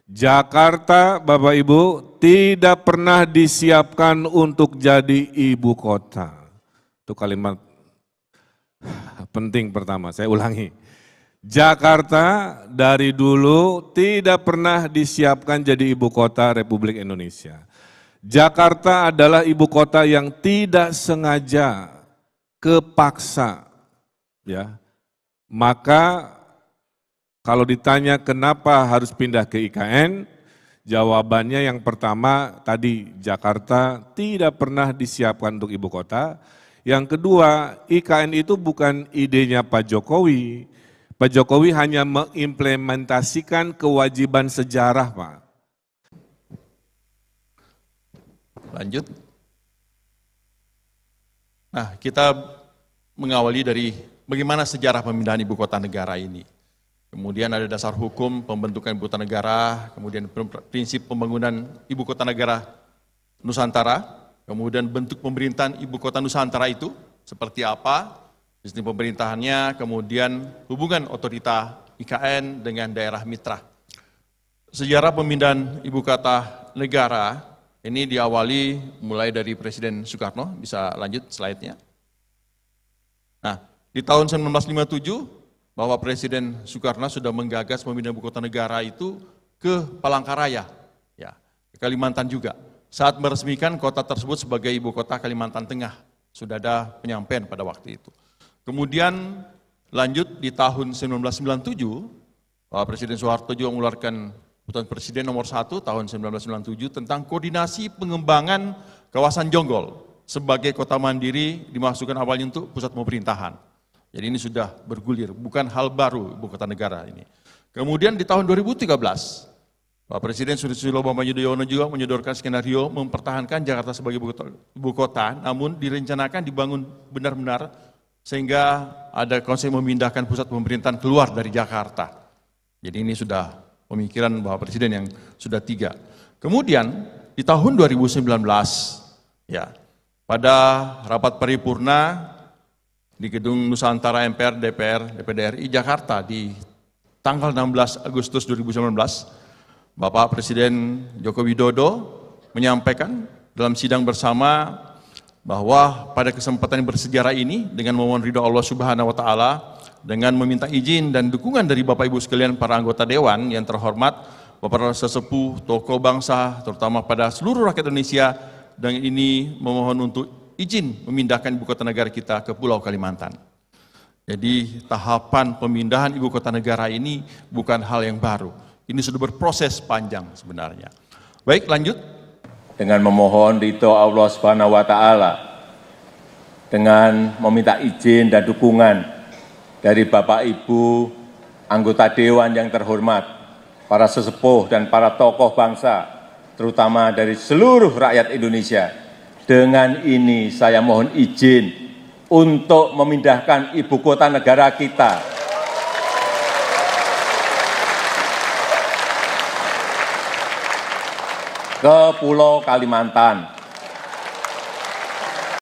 Jakarta, Bapak Ibu, tidak pernah disiapkan untuk jadi ibu kota. Itu kalimat penting pertama, saya ulangi. Jakarta dari dulu tidak pernah disiapkan jadi ibu kota Republik Indonesia. Jakarta adalah ibu kota yang tidak sengaja, kepaksa, ya. Maka kalau ditanya kenapa harus pindah ke IKN, jawabannya yang pertama tadi, Jakarta tidak pernah disiapkan untuk ibu kota. Yang kedua, IKN itu bukan idenya Pak Jokowi. Pak Jokowi hanya mengimplementasikan kewajiban sejarah, Pak. Lanjut. Nah, kita mengawali dari bagaimana sejarah pemindahan ibu kota negara ini. Kemudian ada dasar hukum pembentukan ibu kota negara, kemudian prinsip pembangunan ibu kota negara Nusantara, kemudian bentuk pemerintahan ibu kota Nusantara itu seperti apa, sistem pemerintahannya, kemudian hubungan otorita IKN dengan daerah mitra. Sejarah pemindahan ibu kota negara ini diawali mulai dari Presiden Soekarno, bisa lanjut slide-nya. Nah, di tahun 1957, bahwa Presiden Soekarno sudah menggagas pemindahan ibu kota negara itu ke Palangkaraya, ya, ke Kalimantan juga. Saat meresmikan kota tersebut sebagai ibu kota Kalimantan Tengah, sudah ada penyampaian pada waktu itu. Kemudian lanjut di tahun 1997, Pak Presiden Soeharto juga mengeluarkan Keputusan Presiden nomor 1 tahun 1997 tentang koordinasi pengembangan kawasan Jonggol sebagai kota mandiri dimasukkan awalnya untuk pusat pemerintahan. Jadi ini sudah bergulir, bukan hal baru ibu kota negara ini. Kemudian di tahun 2013, Pak Presiden Susilo Bambang Yudhoyono juga menyodorkan skenario mempertahankan Jakarta sebagai ibu kota, namun direncanakan dibangun benar-benar sehingga ada konsep memindahkan pusat pemerintahan keluar dari Jakarta. Jadi ini sudah pemikiran Bapak Presiden yang sudah 3. Kemudian di tahun 2019, ya, pada rapat paripurna di Gedung Nusantara MPR, DPR, DPD RI Jakarta di tanggal 16 Agustus 2019, Bapak Presiden Joko Widodo menyampaikan dalam sidang bersama bahwa pada kesempatan yang bersejarah ini dengan memohon ridho Allah Subhanahu wa taala, dengan meminta izin dan dukungan dari Bapak Ibu sekalian para anggota dewan yang terhormat, Bapak sesepuh, tokoh bangsa, terutama pada seluruh rakyat Indonesia, dan ini memohon untuk izin memindahkan ibu kota negara kita ke Pulau Kalimantan. Jadi tahapan pemindahan ibu kota negara ini bukan hal yang baru. Ini sudah berproses panjang sebenarnya. Baik, lanjut. Dengan memohon ridho Allah Subhanahu wa taala, dengan meminta izin dan dukungan dari Bapak Ibu anggota dewan yang terhormat, para sesepuh dan para tokoh bangsa, terutama dari seluruh rakyat Indonesia. Dengan ini saya mohon izin untuk memindahkan ibu kota negara kita ke Pulau Kalimantan.